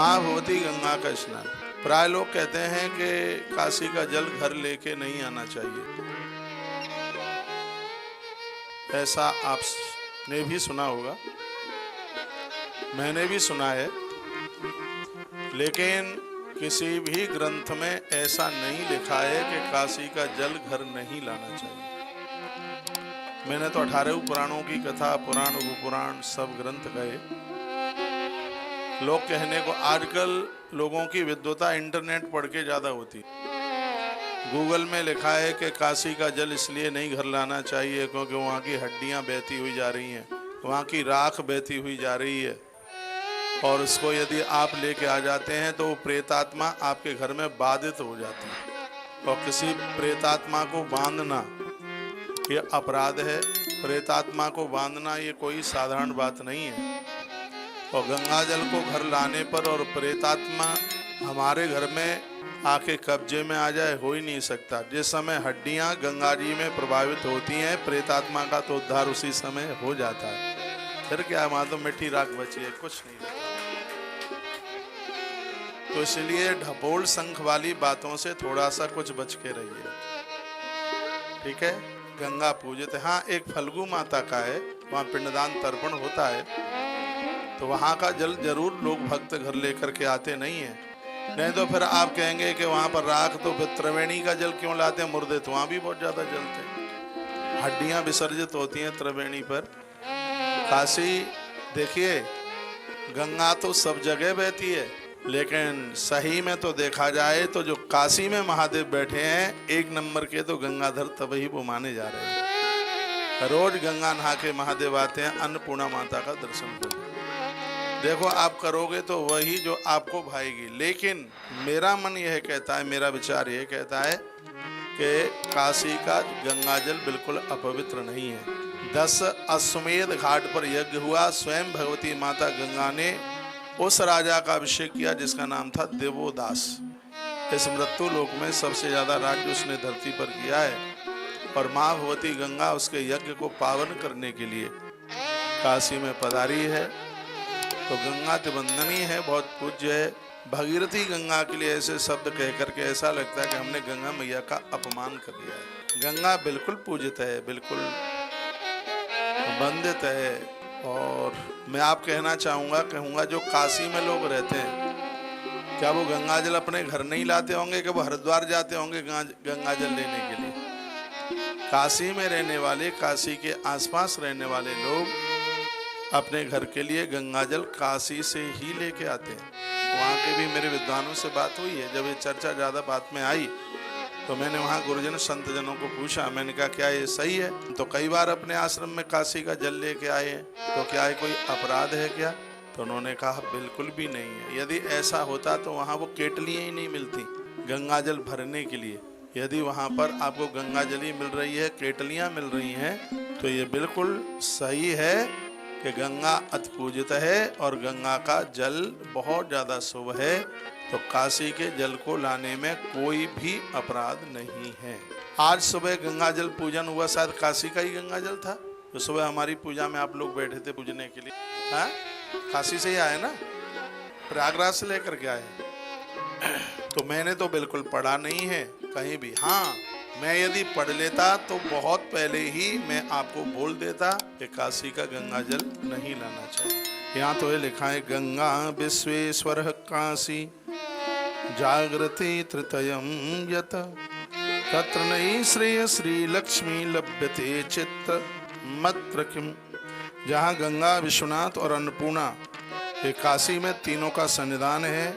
माँ भगवती गंगा का स्नान। प्राय लोग कहते हैं कि काशी का जल घर लेके नहीं आना चाहिए, ऐसा आपने भी सुना होगा, मैंने भी सुना है, लेकिन किसी भी ग्रंथ में ऐसा नहीं लिखा है कि काशी का जल घर नहीं लाना चाहिए। मैंने तो 18 पुराणों की कथा, पुराण उपपुराण सब ग्रंथ गए। लोग कहने को, आजकल लोगों की विद्वता इंटरनेट पढ़ के ज्यादा होती। गूगल में लिखा है कि काशी का जल इसलिए नहीं घर लाना चाहिए क्योंकि वहाँ की हड्डियाँ बहती हुई जा रही हैं, वहाँ की राख बहती हुई जा रही है, और उसको यदि आप लेके आ जाते हैं तो वो प्रेतात्मा आपके घर में बाधित हो जाती है। और किसी प्रेतात्मा को बांधना ये अपराध है। प्रेतात्मा को बांधना ये कोई साधारण बात नहीं है। और गंगा जल को घर लाने पर और प्रेतात्मा हमारे घर में आके कब्जे में आ जाए, हो ही नहीं सकता। जिस समय हड्डियां गंगा जी में प्रभावित होती हैं, प्रेतात्मा का तो उद्धार उसी समय हो जाता है। फिर क्या, वहां तो मिट्टी राख बची है, कुछ नहीं। तो इसलिए ढपोल शंख वाली बातों से थोड़ा सा कुछ बच के रहिए, ठीक है। गंगा पूजित है। हाँ, एक फल्गु माता का है, वहाँ पिंडदान तर्पण होता है, तो वहाँ का जल जरूर लोग भक्त घर लेकर के आते नहीं है। नहीं तो फिर आप कहेंगे कि वहाँ पर राख, तो फिर त्रिवेणी का जल क्यों लाते हैं? मुर्दे तो वहाँ भी बहुत ज्यादा जलते हैं, हड्डियां विसर्जित होती हैं त्रिवेणी पर। काशी देखिए, गंगा तो सब जगह बहती है, लेकिन सही में तो देखा जाए तो जो काशी में महादेव बैठे हैं एक नंबर के, तो गंगाधर तभी वो माने जा रहे हैं। रोज गंगा नहा के महादेव आते हैं अन्नपूर्णा माता का दर्शन करने। देखो, आप करोगे तो वही जो आपको भाएगी। लेकिन मेरा मन यह कहता है, मेरा विचार यह कहता है कि काशी का गंगा जल बिल्कुल अपवित्र नहीं है। 10 अश्वमेध घाट पर यज्ञ हुआ, स्वयं भगवती माता गंगा ने उस राजा का अभिषेक किया जिसका नाम था देवोदास। इस मृत्यु लोक में सबसे ज्यादा राज्य उसने धरती पर किया है, और माँ भगवती गंगा उसके यज्ञ को पावन करने के लिए काशी में पधारी है। तो गंगा तिबंधनी है, बहुत पूज्य है। भगीरथी गंगा के लिए ऐसे शब्द कह करके ऐसा लगता है कि हमने गंगा मैया का अपमान कर दिया है। गंगा बिल्कुल पूजित है, बिल्कुल वंदित है। और मैं आप कहना कहूँगा जो काशी में लोग रहते हैं, क्या वो गंगा जल अपने घर नहीं लाते होंगे कि वो हरिद्वार जाते होंगे गंगा जल लेने के लिए? काशी में रहने वाले, काशी के आसपास रहने वाले लोग अपने घर के लिए गंगा जल काशी से ही लेके आते हैं। वहाँ के भी मेरे विद्वानों से बात हुई है। जब ये चर्चा ज़्यादा बात में आई तो मैंने वहाँ गुरुजन संत जनों को पूछा, मैंने कहा क्या ये सही है? तो कई बार अपने आश्रम में काशी का जल लेके आए हैं, तो क्या ये कोई अपराध है क्या? तो उन्होंने कहा बिल्कुल भी नहीं है। यदि ऐसा होता तो वहाँ वो केटलियाँ ही नहीं मिलती गंगा जल भरने के लिए। यदि वहाँ पर आपको गंगा जल ही मिल रही है, केटलियाँ मिल रही हैं, तो ये बिल्कुल सही है कि गंगा अति पूजित है और गंगा का जल बहुत ज़्यादा शुभ है। तो काशी के जल को लाने में कोई भी अपराध नहीं है। आज सुबह गंगा जल पूजन हुआ, शायद काशी का ही गंगा जल था जो सुबह हमारी पूजा में आप लोग बैठे थे पूजने के लिए। हाँ, काशी से ही आए ना, प्रयागराज से लेकर के आए। तो मैंने तो बिल्कुल पढ़ा नहीं है कहीं भी। हाँ, मैं यदि पढ़ लेता तो बहुत पहले ही मैं आपको बोल देता कि काशी का गंगा जल नहीं लाना चाहिए। यहाँ तो ये लिखा है, गंगा विश्वेश्वर काशी जागृति तृतयम यत तत्र नई श्रेय श्री लक्ष्मी लभ्यते चित्त मत्र किम। जहाँ गंगा, विश्वनाथ और अन्नपूर्णा, ये काशी में तीनों का सन्निधान है,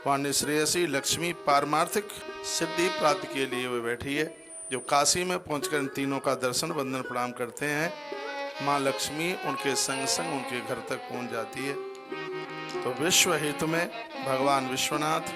वहाँ निश्रेयसी लक्ष्मी पारमार्थिक सिद्धि प्राप्ति के लिए वे बैठी है। जो काशी में पहुंचकर इन तीनों का दर्शन वंदन प्रणाम करते हैं, माँ लक्ष्मी उनके संग संग उनके घर तक पहुंच जाती है। तो विश्व हित में भगवान विश्वनाथ,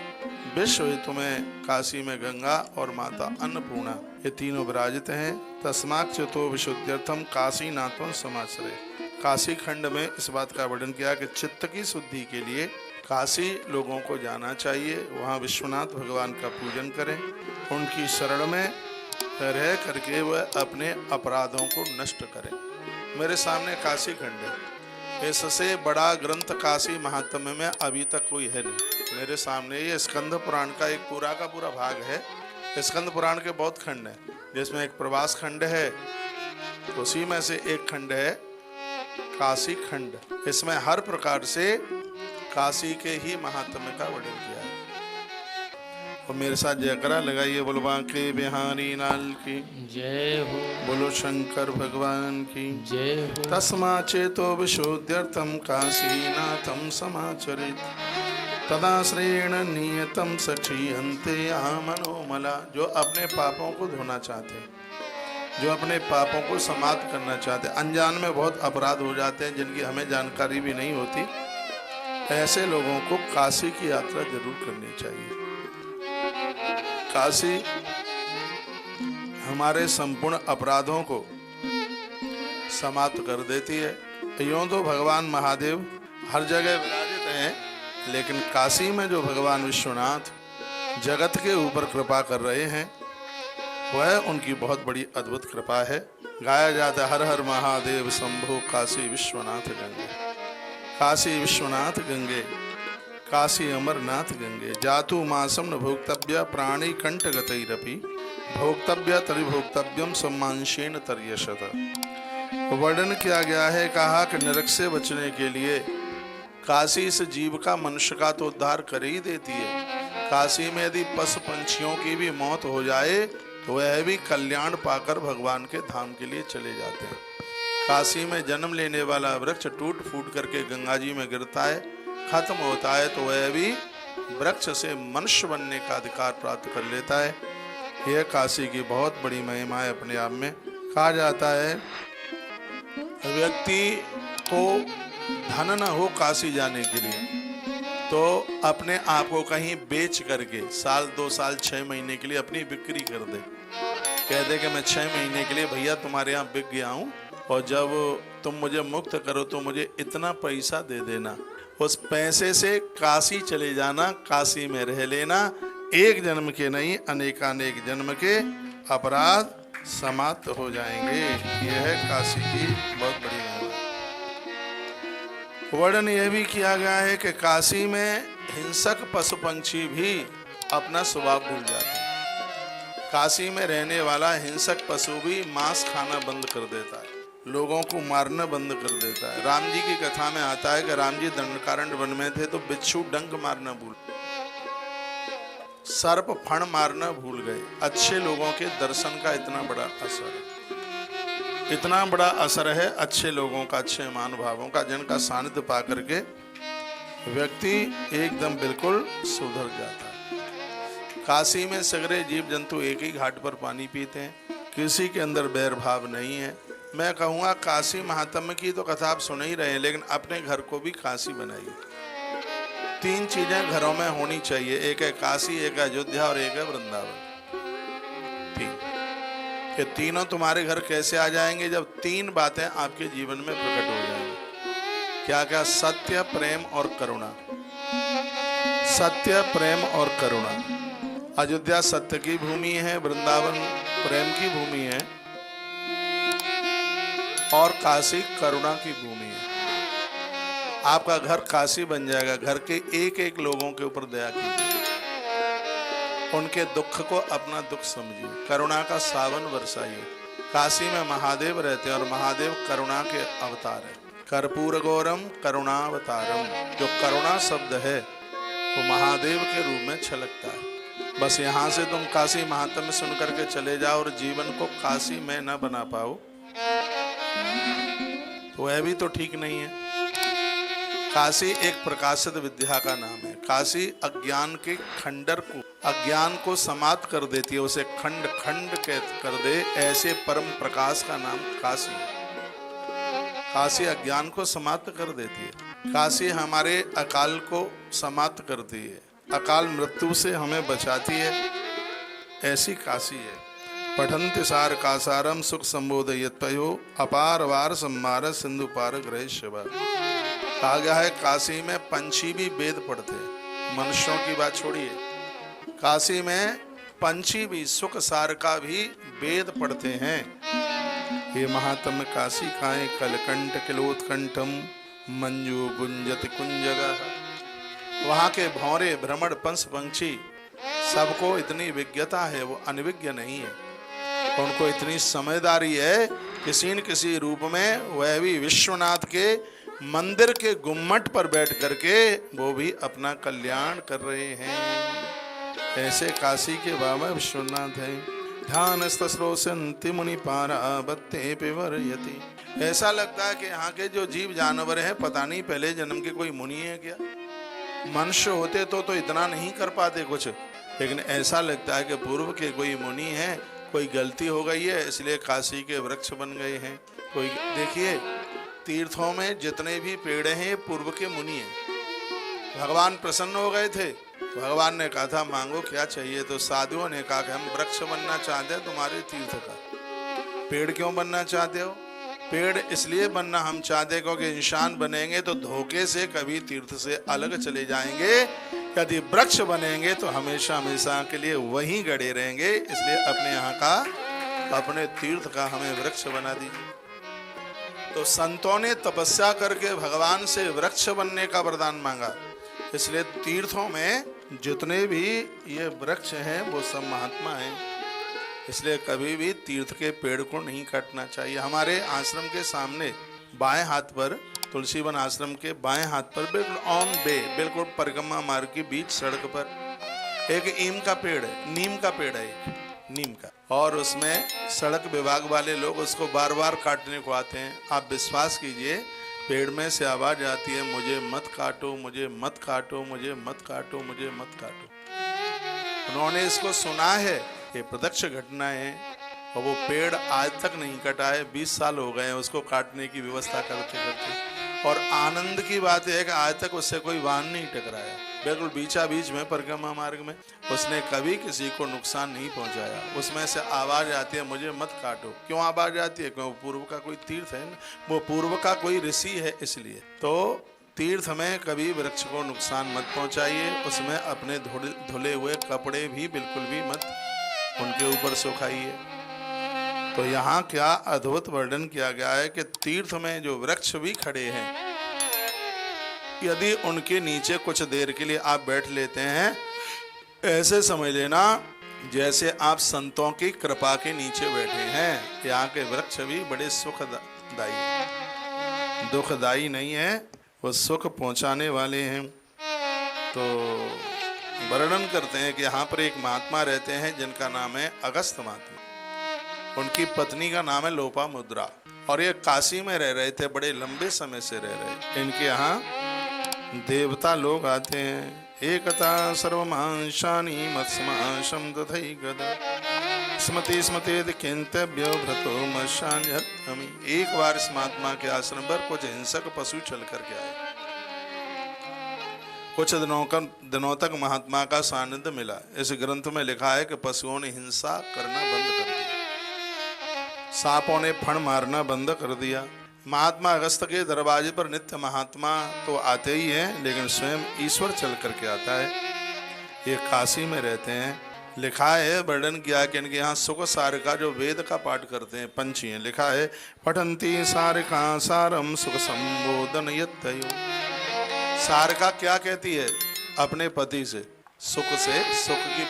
विश्व हित में काशी में गंगा और माता अन्नपूर्णा, ये तीनों विराजित हैं। तस्मात् च्युतो विशुद्ध्यर्थम काशी नाथं समाश्रय। काशी खंड में इस बात का वर्णन किया कि चित्त की शुद्धि के लिए काशी लोगों को जाना चाहिए। वहाँ विश्वनाथ भगवान का पूजन करें, उनकी शरण में रह करके वह अपने अपराधों को नष्ट करें। मेरे सामने काशी खंड है, इससे बड़ा ग्रंथ काशी महात्म्य में अभी तक कोई है नहीं। मेरे सामने ये स्कंद पुराण का एक पूरा का पूरा भाग है। स्कंद पुराण के बहुत खंड हैं, जिसमें एक प्रवास खंड है, उसी में से एक खंड है काशी खंड। इसमें हर प्रकार से काशी के ही महात्म्य का वर्णन किया है। और मेरे साथ जयकरा लगाइए, बोलो बांके बिहारी लाल की जय हो, बोलो शंकर भगवान की जय हो। तस्मा चेतो विशुद्ध्यर्थम काशीनाथम समाचरित तदा श्रेण नियतम सखी अंते आमनोमला। जो अपने पापों को धोना चाहते हैं, जो अपने पापों को समाप्त करना चाहते हैं, अनजान में बहुत अपराध हो जाते हैं जिनकी हमें जानकारी भी नहीं होती, ऐसे लोगों को काशी की यात्रा जरूर करनी चाहिए। काशी हमारे संपूर्ण अपराधों को समाप्त कर देती है। यूं तो भगवान महादेव हर जगह विराजित हैं, लेकिन काशी में जो भगवान विश्वनाथ जगत के ऊपर कृपा कर रहे हैं, वह उनकी बहुत बड़ी अद्भुत कृपा है। गाया जाता है हर हर महादेव शंभो काशी विश्वनाथ गंगे। काशी विश्वनाथ गंगे, काशी अमरनाथ गंगे। जातु मासम न भोक्तव्य प्राणी कंठ गतैरपि भोक्तव्य तरि भोक्तव्यम सम्मांशेन तर्यशत। वर्णन किया गया है, कहा कि नरक से बचने के लिए काशी इस जीव का, मनुष्य का तो उद्धार कर ही देती है। काशी में यदि पशु पंछियों की भी मौत हो जाए तो वह भी कल्याण पाकर भगवान के धाम के लिए चले जाते हैं। काशी में जन्म लेने वाला वृक्ष टूट फूट करके गंगा जी में गिरता है, खत्म होता है, तो वह भी वृक्ष से मनुष्य बनने का अधिकार प्राप्त कर लेता है। यह काशी की बहुत बड़ी महिमा है अपने आप में। कहा जाता है व्यक्ति को धन न हो काशी जाने के लिए तो अपने आप को कहीं बेच करके साल 2 साल 6 महीने के लिए अपनी बिक्री कर दे, कह दे कि मैं 6 महीने के लिए भैया तुम्हारे यहाँ बिक गया हूँ और जब तुम मुझे मुक्त करो तो मुझे इतना पैसा दे देना। उस पैसे से काशी चले जाना, काशी में रह लेना, एक जन्म के नहीं अनेकानेक जन्म के अपराध समाप्त हो जाएंगे। यह है काशी की बहुत बड़ी महिमा। वर्णन यह भी किया गया है कि काशी में हिंसक पशु पंछी भी अपना स्वभाव भूल जाते हैं। काशी में रहने वाला हिंसक पशु भी मांस खाना बंद कर देता है, लोगों को मारना बंद कर देता है। राम जी की कथा में आता है कि राम जी दंडकारण्य वन में थे तो बिच्छू डंक मारना भूल, सर्प फण मारना भूल गए। अच्छे लोगों के दर्शन का इतना बड़ा असर है, इतना बड़ा असर है अच्छे लोगों का, अच्छे महानुभावों का, जिनका सानिध्य पा करके व्यक्ति एकदम बिल्कुल सुधर जाता है। काशी में सगरे जीव जंतु एक ही घाट पर पानी पीते हैं, किसी के अंदर बैर भाव नहीं है। मैं कहूँगा काशी महात्म्य की तो कथा आप सुन ही रहे हैं, लेकिन अपने घर को भी काशी बनाइए। 3 चीजें घरों में होनी चाहिए, एक है काशी, एक है अयोध्या और एक है वृंदावन। ये तीनों तुम्हारे घर कैसे आ जाएंगे? जब 3 बातें आपके जीवन में प्रकट हो जाएंगी। क्या क्या? सत्य, प्रेम और करुणा। सत्य, प्रेम और करुणा। अयोध्या सत्य की भूमि है, वृंदावन प्रेम की भूमि है और काशी करुणा की भूमि है। आपका घर काशी बन जाएगा। घर के एक एक लोगों के ऊपर दया कीजिए, उनके दुख को अपना दुख समझिए, करुणा का सावन बरसाइए। काशी में महादेव रहते हैं और महादेव करुणा के अवतार है। कर्पूर गौरम करुणावतारम, जो करुणा शब्द है वो महादेव के रूप में छलकता है। बस यहाँ से तुम काशी महात्म्य सुन करके चले जाओ और जीवन को काशी में न बना पाओ तो वह भी तो ठीक नहीं है। काशी एक प्रकाशित विद्या का नाम है। काशी अज्ञान के खंडर को, अज्ञान को समाप्त कर देती है, उसे खंड खंड कर दे, ऐसे परम प्रकाश का नाम काशी है। काशी अज्ञान को समाप्त कर देती है। काशी हमारे अकाल को समाप्त करती है, अकाल मृत्यु से हमें बचाती है, ऐसी काशी है। पठन्ति सार कासारम सुख संबोधयत्पयो अपार वार संमार सिंधु पार ग्रह शिवा। कहा गया है काशी में पंछी भी वेद पढ़ते हैं, मनुष्यों की बात छोड़िए। काशी में पंछी भी सुख सार का भी वेद पढ़ते हैं। ये महात्म्य काशी का है। कलकंठ किलोत्कंठम मंजू गुंजत कुंजगः। वहाँ के भौरे भ्रमण पंस पंछी सबको इतनी विज्ञता है, वो अनविज्ञ नहीं है। उनको इतनी समझदारी है, किसी न किसी रूप में वह भी विश्वनाथ के मंदिर के गुम्मट पर बैठ करके वो भी अपना कल्याण कर रहे हैं। ऐसे काशी के बाबा विश्वनाथ हैं। ध्यानस्तस्रोसन्ति मुनि पारा बत्ते पिवर्यति। ऐसा लगता है कि यहाँ के जो जीव जानवर हैं पता नहीं पहले जन्म के कोई मुनि है क्या। मनुष्य होते तो इतना नहीं कर पाते कुछ, लेकिन ऐसा लगता है कि पूर्व के कोई मुनि हैं, कोई गलती हो गई है इसलिए काशी के वृक्ष बन गए हैं। कोई देखिए तीर्थों में जितने भी पेड़ हैं पूर्व के मुनि हैं। भगवान प्रसन्न हो गए थे, भगवान ने कहा था मांगो क्या चाहिए, तो साधुओं ने कहा कि हम वृक्ष बनना चाहते हैं तुम्हारे तीर्थ का। पेड़ क्यों बनना चाहते हो? पेड़ इसलिए बनना हम चाहते क्योंकि इंसान बनेंगे तो धोखे से कभी तीर्थ से अलग चले जाएंगे, यदि वृक्ष बनेंगे तो हमेशा हमेशा के लिए वहीं गड़े रहेंगे, इसलिए अपने यहाँ का, अपने तीर्थ का हमें वृक्ष बना दीजिए। तो संतों ने तपस्या करके भगवान से वृक्ष बनने का वरदान मांगा, इसलिए तीर्थों में जितने भी ये वृक्ष हैं वो सब महात्मा हैं, इसलिए कभी भी तीर्थ के पेड़ को नहीं काटना चाहिए। हमारे आश्रम के सामने बाएं हाथ पर, तुलसीवन आश्रम के बाएं हाथ पर बिल्कुल ऑन वे, बिल्कुल परिक्रमा मार्ग के बीच सड़क पर एक नीम का पेड़ है, नीम का पेड़ है एक नीम का, और उसमें सड़क विभाग वाले लोग उसको बार बार काटने को आते हैं। आप विश्वास कीजिए पेड़ में से आवाज आती है मुझे मत काटो, मुझे मत काटो, मुझे मत काटो, मुझे मत काटो। उन्होंने इसको सुना है, ये प्रत्यक्ष घटना है, और वो पेड़ आज तक नहीं कटा है। 20 साल हो गए हैं उसको काटने की व्यवस्था करते करते, और आनंद की बात है कि आज तक उससे कोई वाहन नहीं टकराया। बिल्कुल बीचा बीच में परिक्रमा मार्ग में उसने कभी किसी को नुकसान नहीं पहुंचाया। उसमें से आवाज आती है मुझे मत काटो। क्यों आवाज आती है? क्योंकि पूर्व का कोई तीर्थ है ना, वो पूर्व का कोई ऋषि है, इसलिए। तो तीर्थ में कभी वृक्ष को नुकसान मत पहुंचाइए, उसमें अपने धुले हुए कपड़े भी बिल्कुल भी मत उनके ऊपर सुखाइए। तो यहाँ क्या अद्भुत वर्णन किया गया है कि तीर्थ में जो वृक्ष भी खड़े हैं, यदि उनके नीचे कुछ देर के लिए आप बैठ लेते हैं, ऐसे समझ लेना जैसे आप संतों की कृपा के नीचे बैठे हैं। यहाँ के वृक्ष भी बड़े सुखदायी हैं, दुखदायी नहीं है, वो सुख पहुँचाने वाले हैं। तो वर्णन करते हैं कि यहाँ पर एक महात्मा रहते हैं जिनका नाम है अगस्त महात्मा। उनकी पत्नी का नाम है लोपामुद्रा, और ये काशी में रह रहे थे, बड़े लंबे समय से रह रहे। इनके यहाँ देवता लोग आते हैं। एकता सर्वमांशानि मत्स्यमांशं तथैगद स्मृति स्मृति किंतव्यो भ्रतो मशान्यमी। एक बार इस महात्मा के आश्रम पर कुछ हिंसक पशु चल करके आए। कुछ दिनों तक महात्मा का सानिध्य मिला। इस ग्रंथ में लिखा है कि पशुओं ने हिंसा करना बंद कर दिया, सांपों ने फण मारना बंद कर दिया। महात्मा अगस्त के दरवाजे पर नित्य महात्मा तो आते ही हैं, लेकिन स्वयं ईश्वर चल करके आता है। ये काशी में रहते हैं। लिखा है, वर्णन किया कि इनके यहाँ सुख सारिका जो वेद का पाठ करते हैं पंछी हैं। लिखा है पठंती सारिका सारम सुख संबोधन यत्तयो। सारिका क्या कहती है अपने पति से? सुख से सुख की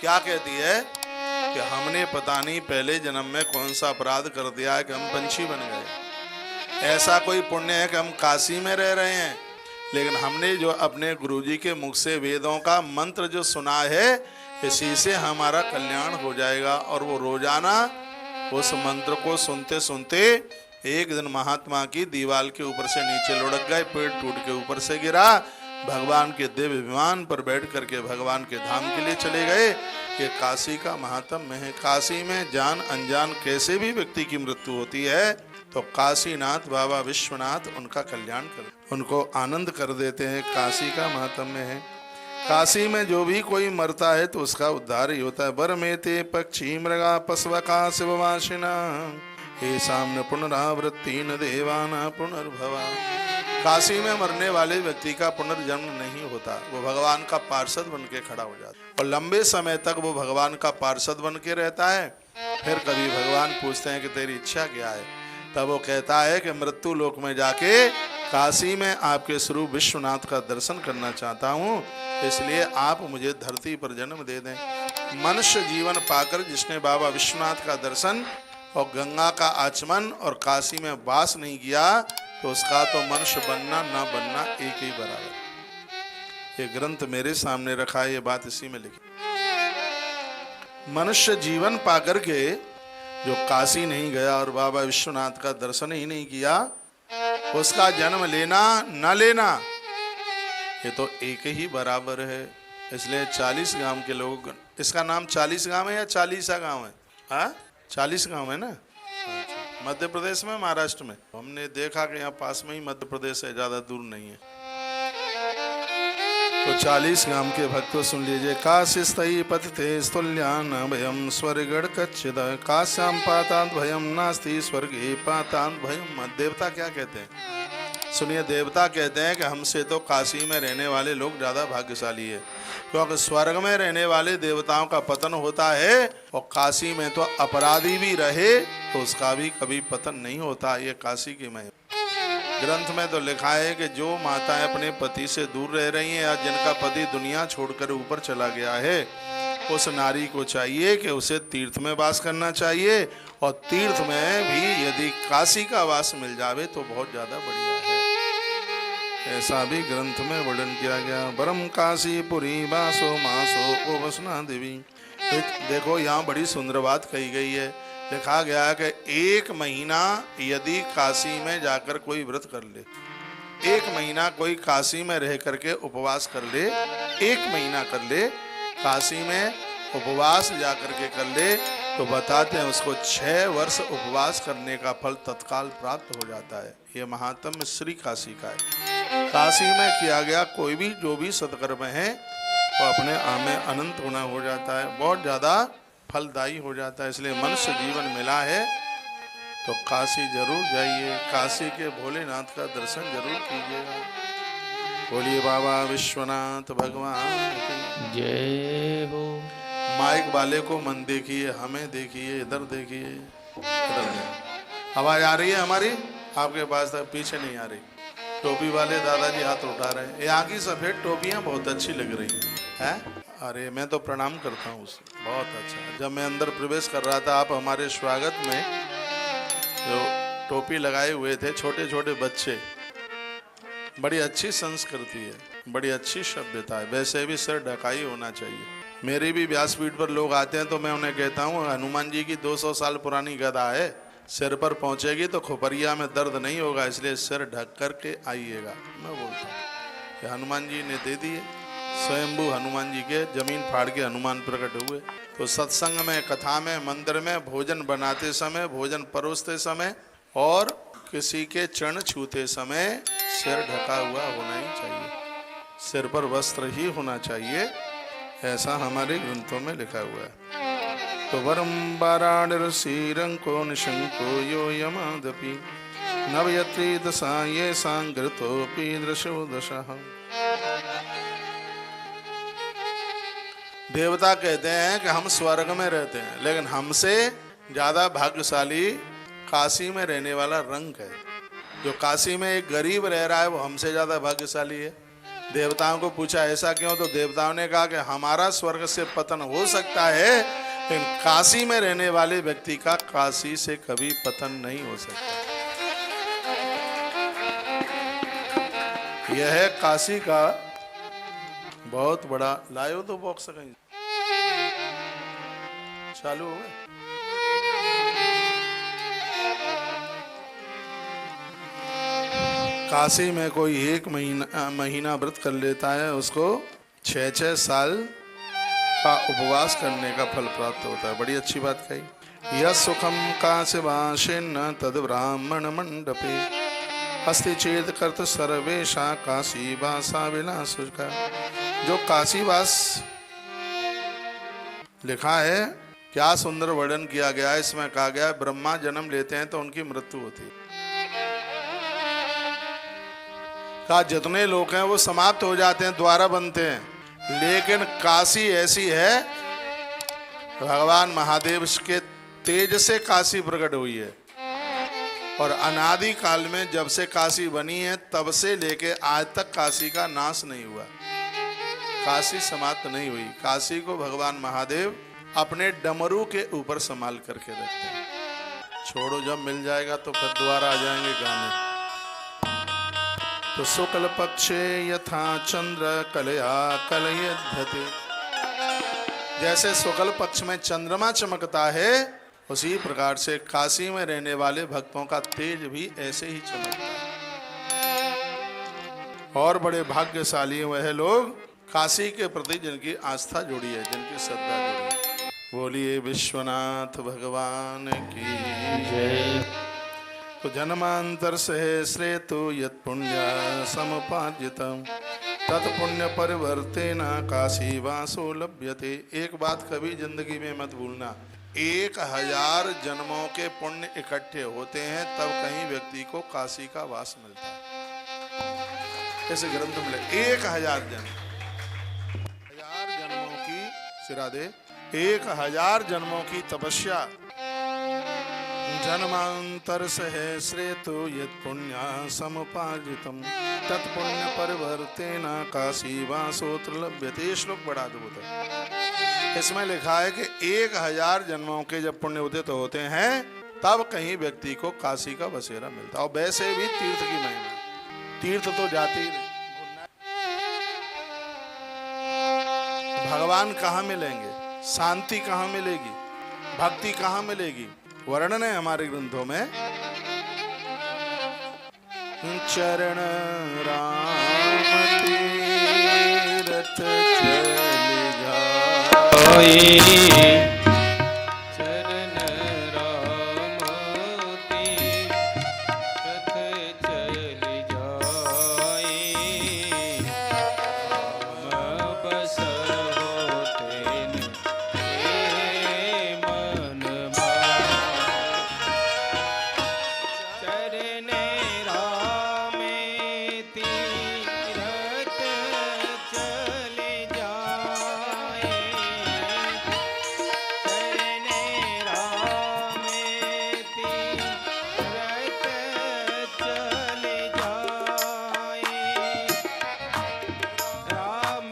क्या कहती है कि हमने पता नहीं पहले जन्म में कौन सा अपराध कर दिया है कि हम पंछी बन गए। ऐसा कोई पुण्य है कि हम काशी में रह रहे हैं, लेकिन हमने जो अपने गुरुजी के मुख से वेदों का मंत्र जो सुना है, इसी से हमारा कल्याण हो जाएगा। और वो रोजाना उस मंत्र को सुनते सुनते एक दिन महात्मा की दीवार के ऊपर से नीचे लुढ़क गए, पेड़ टूट के ऊपर से गिरा, भगवान के दिव्य विमान पर बैठ करके भगवान के धाम के लिए चले गए। ये काशी का महात्म्य है। काशी में जान अनजान कैसे भी व्यक्ति की मृत्यु होती है, तो काशीनाथ बाबा विश्वनाथ उनका कल्याण कर, उनको आनंद कर देते हैं। काशी का महात्म्य है। काशी में जो भी कोई मरता है तो उसका उद्धार ही होता है। वर में ते पक्षी मृगा पशवका शिववासिना हे सामने पुनरावृत्ति न देवाना पुनर्भवा। काशी में मरने वाले व्यक्ति का पुनर्जन्म नहीं होता, वो भगवान का पार्षद बन के खड़ा हो जाता है और लंबे समय तक वो भगवान का पार्षद बन के रहता है। फिर कभी भगवान पूछते हैं कि तेरी इच्छा क्या है, तब वो कहता है कि मृत्यु लोक में जाके काशी में आपके स्वरूप विश्वनाथ का दर्शन करना चाहता हूँ, इसलिए आप मुझे धरती पर जन्म दे दें। मनुष्य जीवन पाकर जिसने बाबा विश्वनाथ का दर्शन और गंगा का आचमन और काशी में वास नहीं किया, तो उसका तो मनुष्य बनना ना बनना एक ही बराबर। ये ग्रंथ मेरे सामने रखा है, ये बात इसी में लिखी। मनुष्य जीवन पाकर के जो काशी नहीं गया और बाबा विश्वनाथ का दर्शन ही नहीं किया, उसका जन्म लेना न लेना ये तो एक ही बराबर है। इसलिए 40 गांव के लोग, इसका नाम 40 गांव है या 40 गांव है? हाँ 40 गांव है ना। मध्य प्रदेश में, महाराष्ट्र में। हमने देखा कि यहाँ पास में ही मध्य प्रदेश है, ज्यादा दूर नहीं है। तो 40 गांव के भक्तों सुन लीजिए। काशीस्थयी पतिते स्तुल्यान भयम स्वर्गड़ कच्चिद काश्याम पातांत भयम नास्ति स्वर्गे पातांत भयम। देवता क्या कहते हैं? सुनिए, देवता कहते हैं कि हमसे तो काशी में रहने वाले लोग ज्यादा भाग्यशाली है, क्योंकि स्वर्ग में रहने वाले देवताओं का पतन होता है और काशी में तो अपराधी भी रहे तो उसका भी कभी पतन नहीं होता। ये काशी की महिमा। ग्रंथ में तो लिखा है कि जो माताएं अपने पति से दूर रह रही हैं या जिनका पति दुनिया छोड़कर ऊपर चला गया है, उस नारी को चाहिए कि उसे तीर्थ में वास करना चाहिए, और तीर्थ में भी यदि काशी का वास मिल जावे तो बहुत ज्यादा बढ़िया है। ऐसा भी ग्रंथ में वर्णन किया गया। बरम काशी पुरी वासो मासो ओ वसना देवी। देखो यहाँ बड़ी सुंदर बात कही गई है। लिखा गया है कि 1 महीना यदि काशी में जाकर कोई व्रत कर ले, 1 महीना कोई काशी में रह करके उपवास कर ले, 1 महीना कर ले, काशी में उपवास जाकर के कर ले, तो बताते हैं उसको 6 वर्ष उपवास करने का फल तत्काल प्राप्त हो जाता है। ये महात्म्य श्री काशी का है। काशी में किया गया कोई भी जो भी सत्कर्म है वो अपने आप में अनंत गुना हो जाता है, बहुत ज्यादा फलदायी हो जाता है। इसलिए मनुष्य जीवन मिला है तो काशी जरूर जाइए, काशी के भोलेनाथ का दर्शन जरूर कीजिएगा। बोलिए बाबा विश्वनाथ भगवान की जय हो। माइक वाले को मन देखिए, हमें देखिए, इधर देखिए, इधर देखिए। आवाज आ रही है हमारी? आपके पास तक पीछे नहीं आ रही। टोपी वाले दादाजी हाथ उठा रहे हैं। यहाँ की सफेद टोपियाँ बहुत अच्छी लग रही हैं। अरे मैं तो प्रणाम करता हूँ उसे, बहुत अच्छा। जब मैं अंदर प्रवेश कर रहा था, आप हमारे स्वागत में जो टोपी लगाए हुए थे छोटे छोटे बच्चे, बड़ी अच्छी संस्कृति है, बड़ी अच्छी सभ्यता है। वैसे भी सिर ढकाई होना चाहिए। मेरी भी व्यासपीठ पर लोग आते हैं तो मैं उन्हें कहता हूँ हनुमान जी की 200 साल पुरानी गदा है, सिर पर पहुंचेगी तो खोपरिया में दर्द नहीं होगा, इसलिए सिर ढक करके आइएगा। मैं बोलता हूँ हनुमान जी ने दे दिए, स्वयंभू हनुमान जी के जमीन फाड़ के हनुमान प्रकट हुए। तो सत्संग में, कथा में, मंदिर में, भोजन बनाते समय, भोजन परोसते समय और किसी के चरण छूते समय सिर ढका हुआ होना ही चाहिए, सिर पर वस्त्र ही होना चाहिए, ऐसा हमारे ग्रंथों में लिखा हुआ है। तो वरम वाराणसीरंको निशंको यो यमादपि नवयत्री दशा ये सांगृतोपि दृशो दशः। देवता कहते हैं कि हम स्वर्ग में रहते हैं, लेकिन हमसे ज्यादा भाग्यशाली काशी में रहने वाला रंक है। जो काशी में एक गरीब रह रहा है वो हमसे ज्यादा भाग्यशाली है। देवताओं को पूछा ऐसा क्यों? तो देवताओं ने कहा कि हमारा स्वर्ग से पतन हो सकता है, लेकिन काशी में रहने वाले व्यक्ति का काशी से कभी पतन नहीं हो सकता। यह है काशी का बहुत बड़ा। लायो तो बॉक्स कहीं चालू हो गए। काशी में कोई 1 महीना व्रत कर लेता है, उसको 6 साल का उपवास करने का फल प्राप्त होता है। बड़ी अच्छी बात कही। यह सुखम काशीवासिन तद ब्राह्मण मंडपे अस्ति चेत कर्त सर्वेशा काशी वासा विलास का। जो काशीवास लिखा है, क्या सुंदर वर्णन किया गया है। इसमें कहा गया है ब्रह्मा जन्म लेते हैं तो उनकी मृत्यु होती है। कहा जितने लोग हैं वो समाप्त हो जाते हैं, द्वारा बनते हैं, लेकिन काशी ऐसी है, भगवान महादेव के तेज से काशी प्रकट हुई है। और अनादि काल में जब से काशी बनी है तब से लेके आज तक काशी का नाश नहीं हुआ, काशी समाप्त नहीं हुई। काशी को भगवान महादेव अपने डमरू के ऊपर संभाल करके रखते हैं। छोड़ो, जब मिल जाएगा तो फिर दोबारा आ जाएंगे गाने। तो शुक्ल पक्षे यथा चंद्र कलया कलयध्यते, जैसे शुक्ल पक्ष में चंद्रमा चमकता है उसी प्रकार से काशी में रहने वाले भक्तों का तेज भी ऐसे ही चमकता है। और बड़े भाग्यशाली वह लोग काशी के प्रति जिनकी आस्था जुड़ी है, जिनकी श्रद्धा जुड़ी है। बोलिए विश्वनाथ भगवान की जय। तो जन्मांतर सहस्रेतु यत् पुण्य समुपार्जितम् तत्पुण्य परिवर्तेन काशी वासो लभ्यते। एक बात कभी जिंदगी में मत भूलना, 1000 जन्मों के पुण्य इकट्ठे होते हैं तब कहीं व्यक्ति को काशी का वास मिलता है। ऐसे ग्रंथ मिले 1000 जन्म, 1000 जन्मों की सिरादे 1000 जन्मों की तपस्या। जन्मांतर सहस्रेतु यत् पुण्य समुपार्जितम् तत्पुण्य परिवर्तेन काशी वासोत्र लभ्यते। श्लोक बड़ा अद्भुत है। इसमें लिखा है कि 1000 जन्मों के जब पुण्य उदित होते हैं तब कहीं व्यक्ति को काशी का बसेरा मिलता है। और वैसे भी तीर्थ की महिमा, तीर्थ तो जाते ही नहीं। भगवान कहाँ मिलेंगे, शांति कहाँ मिलेगी, भक्ति कहाँ मिलेगी? वर्णन है हमारे ग्रंथों में। चरण राम तीरथ चल जाए, चरण राम तीरथ चल जाए, राम बस होते मन चरण राम तीरथ चल जाए, चरण राम तीरथ चल जाए, राम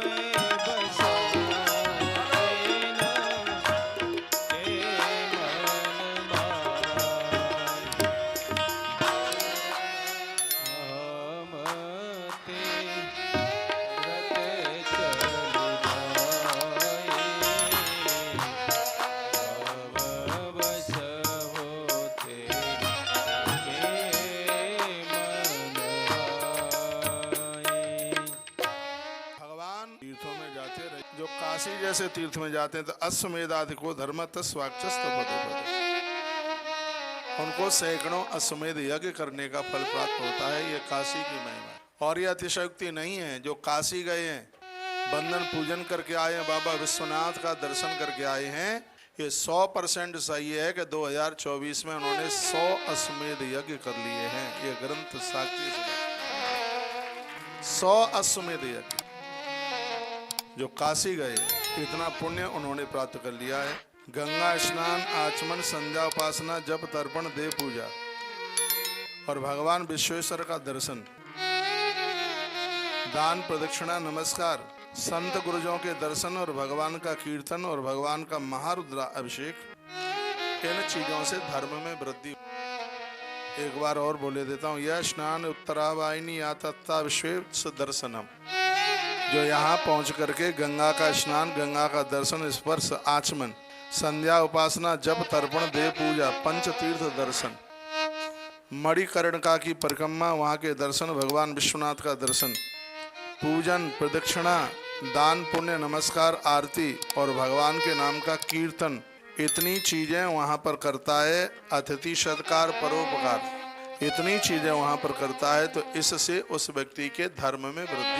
बस भगवान तीर्थों में जाते रहे। जो काशी जैसे तीर्थ में जाते हैं तो अश्वमेधाधिको धर्म तस्वाक्षस्तपदे, उनको सैकड़ों अश्वमेध यज्ञ करने का फल प्राप्त होता है। ये काशी की महिमा है। और ये अतिशयोक्ति नहीं है। जो काशी गए हैं, बंधन पूजन करके आए हैं, बाबा विश्वनाथ का दर्शन करके आए हैं, ये 100% सही है कि 2024 में उन्होंने 100 अश्वमेध यज्ञ कर लिए हैं। ये ग्रंथ साक्षी है। 100 अश्वमेध यज्ञ जो काशी गए, इतना पुण्य उन्होंने प्राप्त कर लिया है। गंगा स्नान, आचमन, संध्या उपासना, जप तर्पण, देव पूजा और भगवान विश्वेश्वर का दर्शन, दान, प्रदक्षिणा, नमस्कार, संत गुरुजों के दर्शन और भगवान का कीर्तन और भगवान का महारुद्र अभिषेक, इन चीजों से धर्म में वृद्धि। एक बार और बोले देता हूँ, यह स्नान उत्तरावाहिनी या तत्ता विश्वेश दर्शनम। जो यहाँ पहुँच करके गंगा का स्नान, गंगा का दर्शन, स्पर्श, आचमन, संध्या उपासना, जप तर्पण, देव पूजा, पंच तीर्थ दर्शन, मणिकर्णिका की परिक्रमा, वहाँ के दर्शन, भगवान विश्वनाथ का दर्शन, पूजन, प्रदक्षिणा, दान, पुण्य, नमस्कार, आरती और भगवान के नाम का कीर्तन, इतनी चीजें वहाँ पर करता है। अतिथि सत्कार, परोपकार, इतनी चीजें वहाँ पर करता है। तो इससे उस व्यक्ति के धर्म में वृद्धि